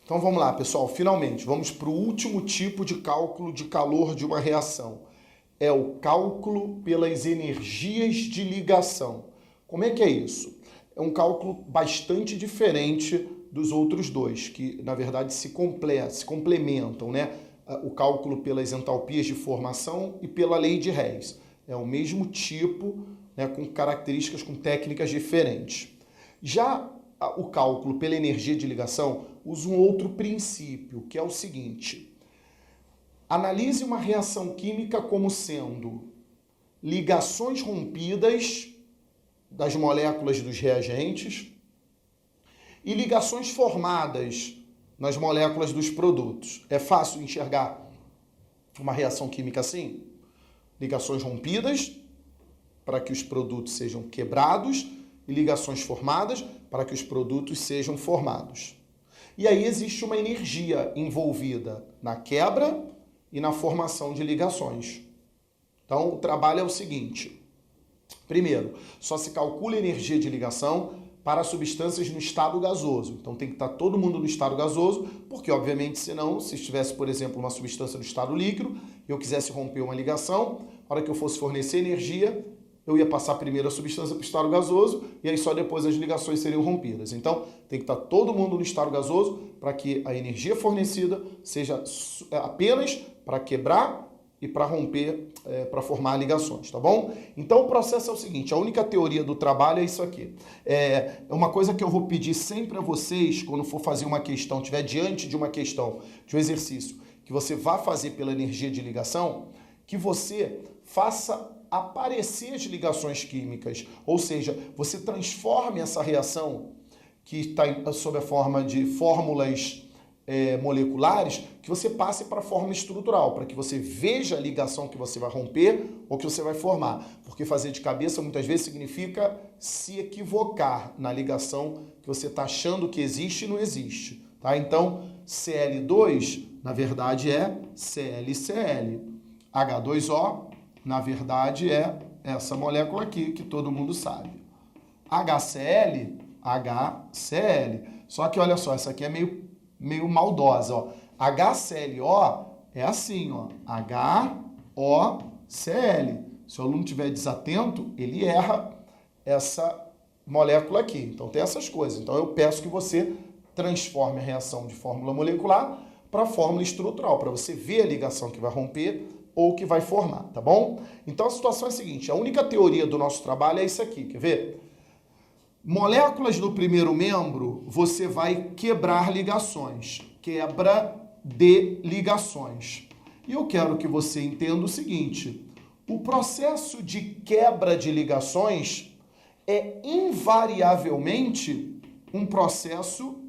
Então vamos lá, pessoal, finalmente, vamos para o último tipo de cálculo de calor de uma reação. É o cálculo pelas energias de ligação. Como é que é isso? É um cálculo bastante diferente dos outros dois, que na verdade se complementam, né? O cálculo pelas entalpias de formação e pela lei de Hess. É o mesmo tipo, né, com características, com técnicas diferentes. Já o cálculo pela energia de ligação usa um outro princípio, que é o seguinte: analise uma reação química como sendo ligações rompidas das moléculas dos reagentes e ligações formadas nas moléculas dos produtos. É fácil enxergar uma reação química assim? Ligações rompidas para que os produtos sejam quebrados e ligações formadas para que os produtos sejam formados. E aí existe uma energia envolvida na quebra e na formação de ligações. Então, o trabalho é o seguinte. Primeiro, só se calcula a energia de ligação para substâncias no estado gasoso. Então, tem que estar todo mundo no estado gasoso, porque, obviamente, senão, se estivesse, por exemplo, uma substância no estado líquido e eu quisesse romper uma ligação, na hora que eu fosse fornecer energia, eu ia passar primeiro a substância para o estado gasoso e aí só depois as ligações seriam rompidas. Então, tem que estar todo mundo no estado gasoso para que a energia fornecida seja apenas para quebrar e para romper, para formar ligações, tá bom? Então, o processo é o seguinte, a única teoria do trabalho é isso aqui. É uma coisa que eu vou pedir sempre a vocês, quando for fazer uma questão, estiver diante de uma questão, de um exercício, que você vá fazer pela energia de ligação, que você faça aparecer as ligações químicas, ou seja, você transforme essa reação que está sob a forma de fórmulas moleculares, que você passe para a fórmula estrutural, para que você veja a ligação que você vai romper ou que você vai formar. Porque fazer de cabeça muitas vezes significa se equivocar na ligação que você está achando que existe e não existe. Tá? Então, Cl2, na verdade, é ClCl. H2O, na verdade, é essa molécula aqui que todo mundo sabe. HCl, HCl. Só que olha só, essa aqui é meio maldosa, ó. HClO é assim, ó. HOCl. Se o aluno estiver desatento, ele erra essa molécula aqui. Então tem essas coisas. Então eu peço que você transforme a reação de fórmula molecular para fórmula estrutural, para você ver a ligação que vai romper ou que vai formar, tá bom? Então a situação é a seguinte, a única teoria do nosso trabalho é isso aqui, quer ver? Moléculas no primeiro membro, você vai quebrar ligações, quebra de ligações. E eu quero que você entenda o seguinte, o processo de quebra de ligações é invariavelmente um processo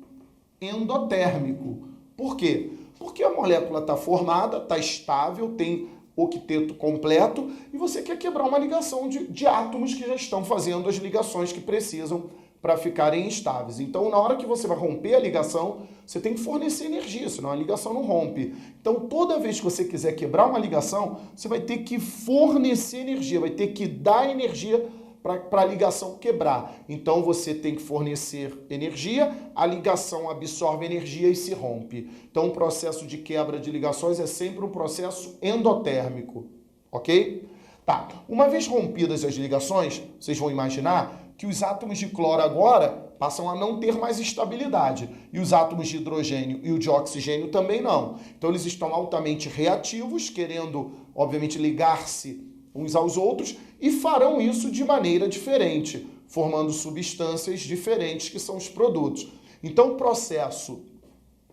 endotérmico. Por quê? Porque a molécula está formada, está estável, tem octeto completo e você quer quebrar uma ligação de átomos que já estão fazendo as ligações que precisam para ficarem estáveis. Então, na hora que você vai romper a ligação, você tem que fornecer energia, senão a ligação não rompe. Então, toda vez que você quiser quebrar uma ligação, você vai ter que fornecer energia, vai ter que dar energia para a ligação quebrar. Então você tem que fornecer energia, a ligação absorve energia e se rompe. Então o processo de quebra de ligações é sempre um processo endotérmico, ok? Tá, uma vez rompidas as ligações, vocês vão imaginar que os átomos de cloro agora passam a não ter mais estabilidade e os átomos de hidrogênio e o de oxigênio também não. Então eles estão altamente reativos, querendo, obviamente, ligar-se uns aos outros e farão isso de maneira diferente, formando substâncias diferentes que são os produtos. Então, o processo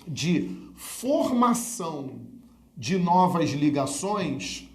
de formação de novas ligações,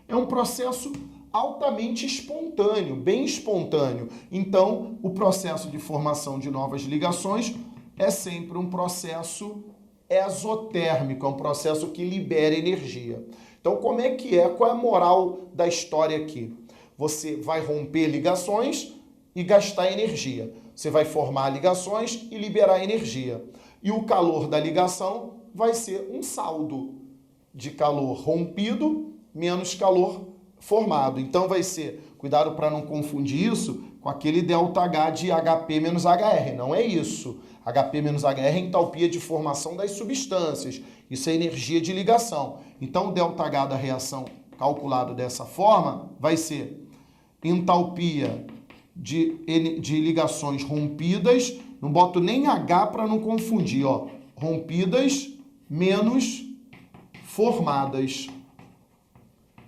é um processo altamente espontâneo, bem espontâneo. Então, o processo de formação de novas ligações é sempre um processo exotérmico, é um processo que libera energia. Então, como é que é? Qual é a moral da história aqui? Você vai romper ligações e gastar energia. Você vai formar ligações e liberar energia. E o calor da ligação vai ser um saldo de calor rompido menos calor formado. Então, vai ser, cuidado para não confundir isso, com aquele ΔH de HP menos HR. Não é isso. HP menos HR é entalpia de formação das substâncias. Isso é energia de ligação. Então, o ΔH da reação calculado dessa forma vai ser entalpia de ligações rompidas. Não boto nem H para não confundir, ó. Rompidas menos formadas.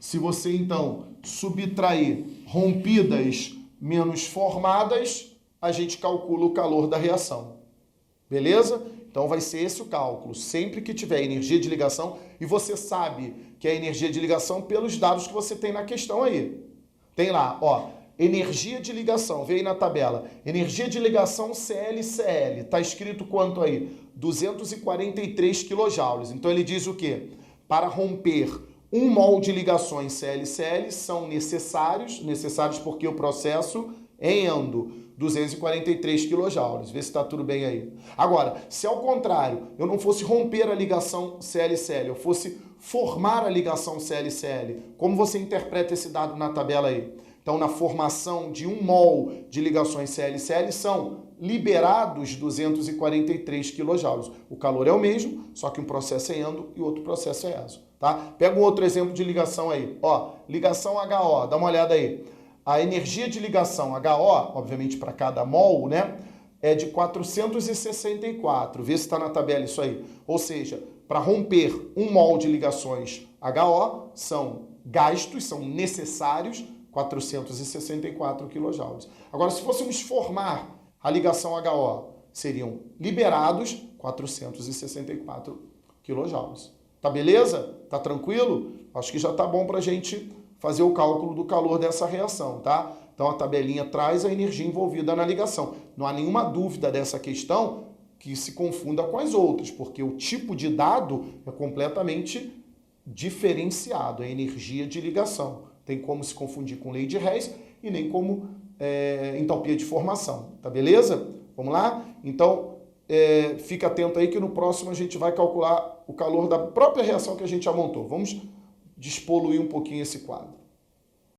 Se você, então, subtrair rompidas menos formadas, a gente calcula o calor da reação. Beleza? Então vai ser esse o cálculo. Sempre que tiver energia de ligação, e você sabe que é energia de ligação pelos dados que você tem na questão aí. Tem lá, ó, energia de ligação, vê aí na tabela. Energia de ligação ClCl. Tá escrito quanto aí? 243 kJ. Então ele diz o quê? Para romper 1 mol de ligações ClCl são necessários porque o processo é endo, 243 kJ. Vê se está tudo bem aí. Agora, se ao contrário, eu não fosse romper a ligação ClCl, eu fosse formar a ligação ClCl, como você interpreta esse dado na tabela aí? Então, na formação de 1 mol de ligações ClCl são liberados 243 kJ. O calor é o mesmo, só que um processo é endo e o outro processo é exo. Tá? Pega um outro exemplo de ligação aí. Ó, ligação HO, dá uma olhada aí. A energia de ligação HO, obviamente para cada mol, né, é de 464. Vê se está na tabela isso aí. Ou seja, para romper 1 mol de ligações HO, são gastos, são necessários 464 kJ. Agora, se fôssemos formar a ligação HO, seriam liberados 464 kJ. Tá beleza? Tá tranquilo? Acho que já tá bom para a gente fazer o cálculo do calor dessa reação, tá? Então a tabelinha traz a energia envolvida na ligação. Não há nenhuma dúvida dessa questão que se confunda com as outras, porque o tipo de dado é completamente diferenciado, é energia de ligação. Tem como se confundir com lei de Hess e nem como entalpia de formação, tá beleza? Vamos lá? Então, fica atento aí que no próximo a gente vai calcular o calor da própria reação que a gente já montou. Vamos despoluir um pouquinho esse quadro.